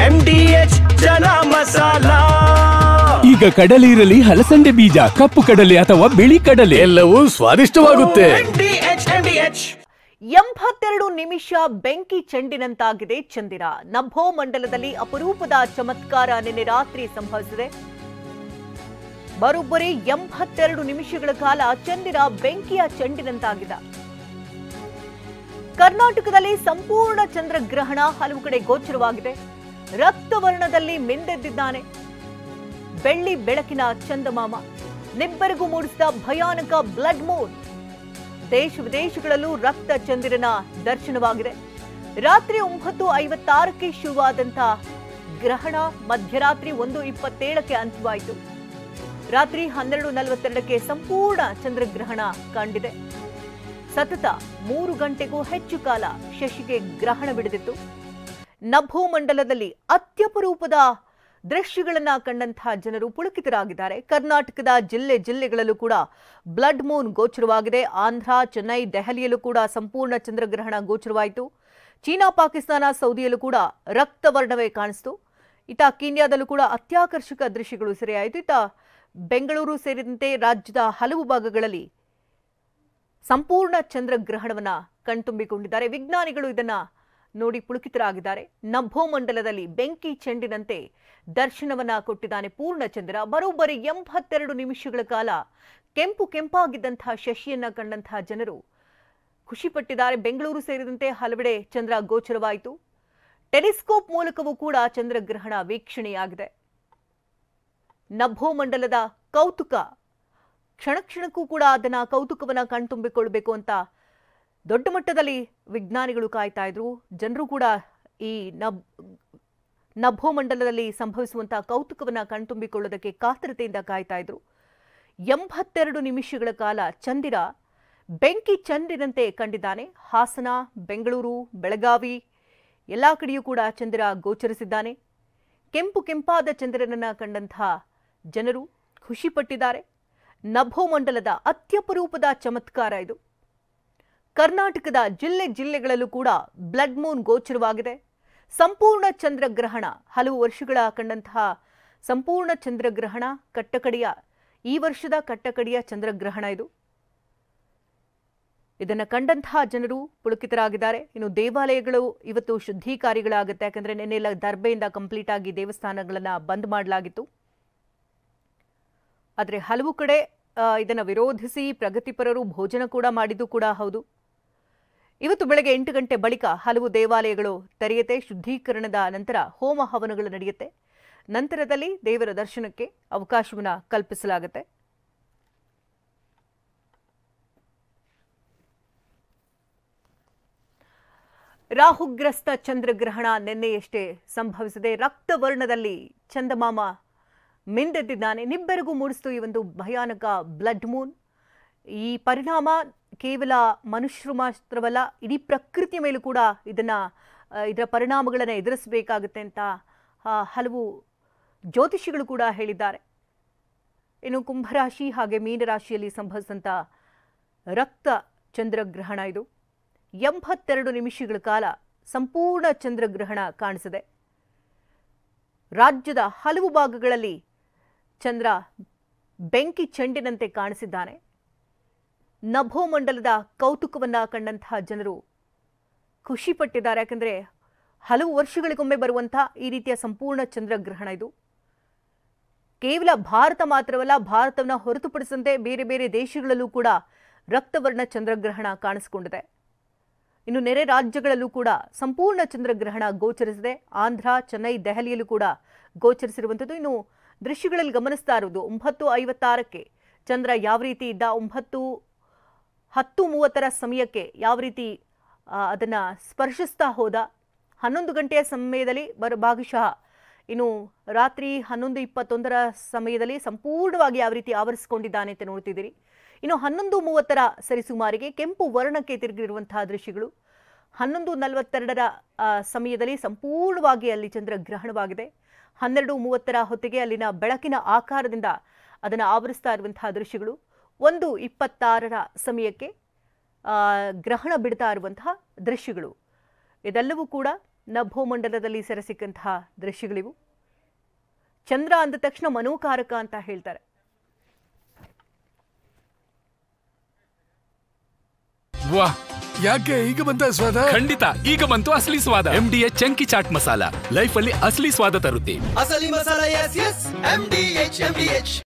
MDH ಜನ ಮಸಾಲಾ. ಈಗ ಕಡಲೆ ಇರಲಿ, ಹಲಸಂದೆ ಬೀಜ, ಕಪ್ಪು ಕಡಲೆ ಅಥವಾ ಬಿಳಿ ಕಡಲೆ, ಎಲ್ಲವೂ ಸ್ವಾದಿಷ್ಟವಾಗುತ್ತೆ. 82 ನಿಮಿಷ ಬೆಂಕಿ ಚೆಂಡಿನಂತಾಗಿದೆ ಚಂದಿರ. ನಭೋ ಮಂಡಲದಲ್ಲಿ ಅಪರೂಪದ ಚಮತ್ಕಾರ ನಿನ್ನೆ ರಾತ್ರಿ ಸಂಭವಿಸಿದೆ. ಬರೋಬ್ಬರಿ 82 ನಿಮಿಷಗಳ ಕಾಲ ಚಂದಿರ ಬೆಂಕಿಯ ಚೆಂಡಿನಂತಾಗಿದೆ. ಕರ್ನಾಟಕದಲ್ಲಿ ಸಂಪೂರ್ಣ ಚಂದ್ರಗ್ರಹಣ ಹಲವು ಕಡೆ ಗೋಚರವಾಗಿದೆ. ರಕ್ತವರ್ಣದಲ್ಲಿ ಮಿಂದೆದ್ದಿದ್ದಾನೆ ಬೆಳ್ಳಿ ಬೆಳಕಿನ ಚಂದಮಾಮ. ನಿಬ್ಬೆರಗು ಮೂಡಿಸಿದ ಭಯಾನಕ ಬ್ಲಡ್ ಮೂನ್. ದೇಶ ವಿದೇಶಗಳಲ್ಲೂ ರಕ್ತ ಚಂದಿರನ ದರ್ಶನವಾಗಿದೆ. ರಾತ್ರಿ 9:56ಕ್ಕೆ ಶುರುವಾದಂತ ಗ್ರಹಣ ಮಧ್ಯರಾತ್ರಿ 1:27ಕ್ಕೆ ಅಂತ್ಯವಾಯಿತು. ರಾತ್ರಿ 12:42ಕ್ಕೆ ಸಂಪೂರ್ಣ ಚಂದ್ರಗ್ರಹಣ ಕಂಡಿದೆ. ಸತತ 3 ಗಂಟೆಗೂ ಹೆಚ್ಚು ಕಾಲ ಶಶಿಗೆ ಗ್ರಹಣ ಬಿಡಿದಿತ್ತು. ನಭೋ ಮಂಡಲದಲ್ಲಿ ಅತ್ಯಪರೂಪದ ದೃಶ್ಯಗಳನ್ನ ಕಂಡಂತಹ ಜನರು ಪುಳಕಿತರಾಗಿದ್ದಾರೆ. ಕರ್ನಾಟಕದ ಜಿಲ್ಲೆಗಳಲ್ಲೂ ಕೂಡ ಬ್ಲಡ್ ಮೂನ್ ಗೋಚರವಾಗಿದೆ. ಆಂಧ್ರ, ಚೆನ್ನೈ, ದೆಹಲಿಯಲ್ಲೂ ಕೂಡ ಸಂಪೂರ್ಣ ಚಂದ್ರಗ್ರಹಣ ಗೋಚರವಾಯಿತು. ಚೀನಾ, ಪಾಕಿಸ್ತಾನ, ಸೌದಿಯಲ್ಲೂ ಕೂಡ ರಕ್ತವರ್ಣವೇ ಕಾಣಿಸ್ತು. ಇತ್ತ ಕೀನ್ಯಾದಲ್ಲೂ ಕೂಡ ಅತ್ಯಾಕರ್ಷಕ ದೃಶ್ಯಗಳು ಸೆರೆಯಾಯಿತು. ಇತ್ತ ಬೆಂಗಳೂರು ಸೇರಿದಂತೆ ರಾಜ್ಯದ ಹಲವು ಭಾಗಗಳಲ್ಲಿ ಸಂಪೂರ್ಣ ಚಂದ್ರಗ್ರಹಣವನ್ನ ಕಣ್ತುಂಬಿಕೊಂಡಿದ್ದಾರೆ. ವಿಜ್ಞಾನಿಗಳು ಇದನ್ನ ನೋಡಿ ಪುಳಕಿತರಾಗಿದ್ದಾರೆ. ನಭೋ ಮಂಡಲದಲ್ಲಿ ಬೆಂಕಿ ಚೆಂಡಿನಂತೆ ದರ್ಶನವನ್ನ ಕೊಟ್ಟಿದ್ದಾನೆ ಪೂರ್ಣ ಚಂದ್ರ. ಬರೋಬ್ಬರಿ 82 ನಿಮಿಷಗಳ ಕಾಲ ಕೆಂಪಾಗಿದ್ದಂತಹ ಶಶಿಯನ್ನ ಕಂಡಂತಹ ಜನರು ಖುಷಿಪಟ್ಟಿದ್ದಾರೆ. ಬೆಂಗಳೂರು ಸೇರಿದಂತೆ ಹಲವೆಡೆ ಚಂದ್ರ ಗೋಚರವಾಯಿತು. ಟೆಲಿಸ್ಕೋಪ್ ಮೂಲಕವೂ ಕೂಡ ಚಂದ್ರಗ್ರಹಣ ವೀಕ್ಷಣೆಯಾಗಿದೆ. ನಭೋ ಮಂಡಲದ ಕೌತುಕ ಕ್ಷಣಕ್ಕೂ ಕೂಡ ಅದನ್ನ ಕೌತುಕವನ್ನ ಕಣ್ತುಂಬಿಕೊಳ್ಬೇಕು ಅಂತ ದೊಡ್ಡ ಮಟ್ಟದಲ್ಲಿ ವಿಜ್ಞಾನಿಗಳು ಕಾಯ್ತಾ ಇದ್ರು. ಜನರು ಕೂಡ ಈ ನಭೋ ಮಂಡಲದಲ್ಲಿ ಸಂಭವಿಸುವಂತಹ ಕೌತುಕವನ್ನ ಕಣ್ತುಂಬಿಕೊಳ್ಳೋದಕ್ಕೆ ಕಾತರತೆಯಿಂದ ಕಾಯ್ತಾ ಇದ್ರು. 82 ನಿಮಿಷಗಳ ಕಾಲ ಚಂದಿರ ಬೆಂಕಿ ಚಂದಿರಂತೆ ಕಂಡಿದ್ದಾನೆ. ಹಾಸನ, ಬೆಂಗಳೂರು, ಬೆಳಗಾವಿ ಎಲ್ಲಾ ಕಡೆಯೂ ಕೂಡ ಚಂದಿರ ಗೋಚರಿಸಿದ್ದಾನೆ. ಕೆಂಪಾದ ಚಂದ್ರನನ್ನ ಕಂಡಂತಹ ಜನರು ಖುಷಿಪಟ್ಟಿದ್ದಾರೆ. ನಭೋ ಮಂಡಲದ ಅತ್ಯಪರೂಪದ ಚಮತ್ಕಾರ ಇದು. ಕರ್ನಾಟಕದ ಜಿಲ್ಲೆಗಳಲ್ಲೂ ಕೂಡ ಬ್ಲಡ್ ಮೂನ್ ಗೋಚರವಾಗಿದೆ. ಸಂಪೂರ್ಣ ಚಂದ್ರಗ್ರಹಣ ಹಲವು ವರ್ಷಗಳ ಕಂಡಂತಹ ಸಂಪೂರ್ಣ ಚಂದ್ರಗ್ರಹಣ ಈ ವರ್ಷದ ಕಟ್ಟಕಡೆಯ ಚಂದ್ರಗ್ರಹಣ ಇದು. ಇದನ್ನು ಕಂಡಂತಹ ಜನರು ಪುಳಕಿತರಾಗಿದ್ದಾರೆ. ಇನ್ನು ದೇವಾಲಯಗಳು ಇವತ್ತು ಶುದ್ಧಿ ಕಾರ್ಯಗಳಾಗುತ್ತೆ. ಯಾಕಂದ್ರೆ ನಿನ್ನೆಲ್ಲ ದರ್ಬೆಯಿಂದ ಕಂಪ್ಲೀಟ್ ಆಗಿ ದೇವಸ್ಥಾನಗಳನ್ನ ಬಂದ್ ಮಾಡಲಾಗಿತ್ತು. ಆದರೆ ಹಲವು ಕಡೆ ಇದನ್ನು ವಿರೋಧಿಸಿ ಪ್ರಗತಿಪರರು ಭೋಜನ ಕೂಡ ಮಾಡಿದ್ದು ಕೂಡ ಹೌದು. ಇವತ್ತು ಬೆಳಗ್ಗೆ 8 ಗಂಟೆ ಬಳಿಕ ಹಲವು ದೇವಾಲಯಗಳು ತೆರೆಯುತ್ತೆ. ಶುದ್ಧೀಕರಣದ ನಂತರ ಹೋಮ ಹವನಗಳು ನಡೆಯುತ್ತೆ. ನಂತರದಲ್ಲಿ ದೇವರ ದರ್ಶನಕ್ಕೆ ಅವಕಾಶವನ್ನು ಕಲ್ಪಿಸಲಾಗುತ್ತೆ. ರಾಹುಗ್ರಸ್ತ ಚಂದ್ರಗ್ರಹಣ ನಿನ್ನೆಯಷ್ಟೇ ಸಂಭವಿಸಿದೆ. ರಕ್ತವರ್ಣದಲ್ಲಿ ಚಂದಮಾಮ ಮಿಂದೆದ್ದಿದ್ದಾನೆ. ನಿಬ್ಬೆರಗು ಮೂಡಿಸಿತು ಈ ಒಂದು ಭಯಾನಕ ಬ್ಲಡ್ ಮೂನ್. ಈ ಪರಿಣಾಮ ಕೇವಲ ಮನುಷ್ಯರು ಮಾತ್ರವಲ್ಲ, ಇಡೀ ಪ್ರಕೃತಿಯ ಮೇಲೂ ಕೂಡ ಇದರ ಪರಿಣಾಮಗಳನ್ನು ಎದುರಿಸಬೇಕಾಗುತ್ತೆ ಅಂತ ಹಲವು ಜ್ಯೋತಿಷಿಗಳು ಕೂಡ ಹೇಳಿದ್ದಾರೆ. ಇನ್ನು ಕುಂಭರಾಶಿ ಹಾಗೆ ಮೀನರಾಶಿಯಲ್ಲಿ ಸಂಭವಿಸಿದಂಥ ರಕ್ತ ಚಂದ್ರಗ್ರಹಣ ಇದು. 82 ನಿಮಿಷಗಳ ಕಾಲ ಸಂಪೂರ್ಣ ಚಂದ್ರಗ್ರಹಣ ಕಾಣಿಸಿದೆ. ರಾಜ್ಯದ ಹಲವು ಭಾಗಗಳಲ್ಲಿ ಚಂದ್ರ ಬೆಂಕಿ ಚೆಂಡಿನಂತೆ ಕಾಣಿಸಿದ್ದಾನೆ. ನಭೋ ಮಂಡಲದ ಕೌತುಕವನ್ನ ಕಂಡಂತಹ ಜನರು ಖುಷಿಪಟ್ಟಿದ್ದಾರೆ. ಯಾಕಂದರೆ ಹಲವು ವರ್ಷಗಳಿಗೊಮ್ಮೆ ಬರುವಂತಹ ಈ ರೀತಿಯ ಸಂಪೂರ್ಣ ಚಂದ್ರಗ್ರಹಣ ಇದು. ಕೇವಲ ಭಾರತ ಮಾತ್ರವಲ್ಲ, ಭಾರತವನ್ನು ಹೊರತುಪಡಿಸಂತೆ ಬೇರೆ ಬೇರೆ ದೇಶಗಳಲ್ಲೂ ಕೂಡ ರಕ್ತವರ್ಣ ಚಂದ್ರಗ್ರಹಣ ಕಾಣಿಸಿಕೊಂಡಿದೆ. ಇನ್ನು ನೆರೆ ರಾಜ್ಯಗಳಲ್ಲೂ ಕೂಡ ಸಂಪೂರ್ಣ ಚಂದ್ರಗ್ರಹಣ ಗೋಚರಿಸಿದೆ. ಆಂಧ್ರ, ಚೆನ್ನೈ, ದೆಹಲಿಯಲ್ಲೂ ಕೂಡ ಗೋಚರಿಸಿರುವಂಥದ್ದು. ಇನ್ನು ದೃಶ್ಯಗಳಲ್ಲಿ ಗಮನಿಸ್ತಾ ಇರುವುದು 9:56ಕ್ಕೆ ಚಂದ್ರ ಯಾವ ರೀತಿ ಇದ್ದ, 9:10-30 ಸಮಯಕ್ಕೆ ಯಾವ ರೀತಿ ಅದನ್ನ ಸ್ಪರ್ಶಿಸ್ತಾ ಹೋದ, 11 ಗಂಟೆಯ ಸಮಯದಲ್ಲಿ ಭಾಗಶಃ ಇನ್ನು ರಾತ್ರಿ 11:21 ಸಮಯದಲ್ಲಿ ಸಂಪೂರ್ಣವಾಗಿ ಯಾವ ರೀತಿ ಆವರಿಸಿಕೊಂಡಿದ್ದಾನೆ ಅಂತ ನೋಡ್ತಿದ್ದೀರಿ. ಇನ್ನು 11:30 ಸರಿಸುಮಾರಿಗೆ ಕೆಂಪು ವರ್ಣಕ್ಕೆ ತಿರುಗಿರುವಂತಹ ದೃಶ್ಯಗಳು. 11:42 ಸಮಯದಲ್ಲಿ ಸಂಪೂರ್ಣವಾಗಿ ಅಲ್ಲಿ ಚಂದ್ರ ಗ್ರಹಣವಾಗಿದೆ. 12:30 ಹೊತ್ತಿಗೆ ಅಲ್ಲಿನ ಬೆಳಕಿನ ಆಕಾರದಿಂದ ಅದನ್ನು ಆವರಿಸ್ತಾ ಇರುವಂತಹ ದೃಶ್ಯಗಳು. 1:26 ಸಮಯಕ್ಕೆ ಗ್ರಹಣ ಬಿಡ್ತಾ ಇರುವಂತಹ ದೃಶ್ಯಗಳು. ಇದೆಲ್ಲವೂ ಕೂಡ ನಭೋಮಂಡಲದಲ್ಲಿ ಸೆರೆ ಸಿಕ್ಕಂತಹ ದೃಶ್ಯಗಳಿವು. ಚಂದ್ರ ಅಂದ ತಕ್ಷಣ ಮನೋಕಾರಕ ಅಂತ ಹೇಳ್ತಾರೆ. ವಾಹ್, ಯಾಕೆ ಈಗ ಬಂತ ಸ್ವಾದ? ಖಂಡಿತ ಈಗ ಬಂತು ಅಸಲಿ ಸ್ವಾದ. MDH chunky chaat masala life ಅಲ್ಲಿ ಅಸಲಿ ಸ್ವಾದ ತರುತ್ತೆ. ಅಸಲಿ ಮಸಾಲ, ಎಸ್ ಎಸ್ MDH.